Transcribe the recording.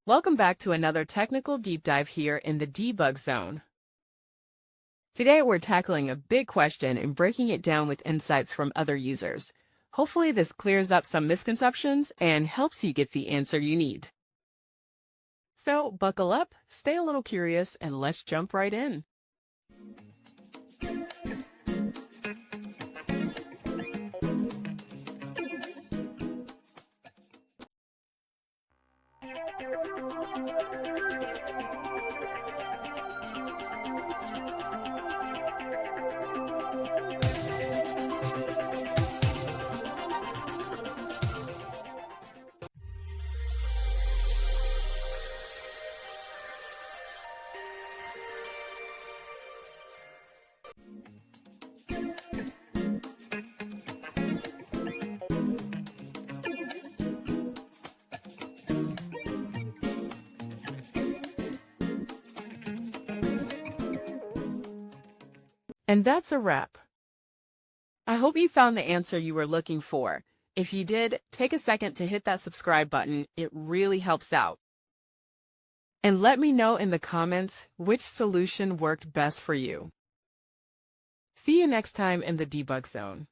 Welcome back to another technical deep dive here in the debug zone. Today we're tackling a big question and breaking it down with insights from other users. Hopefully this clears up some misconceptions and helps you get the answer you need. So buckle up, stay a little curious, and let's jump right in. And that's a wrap. I hope you found the answer you were looking for. If you did, take a second to hit that subscribe button. It really helps out. And let me know in the comments which solution worked best for you. See you next time in the debug zone.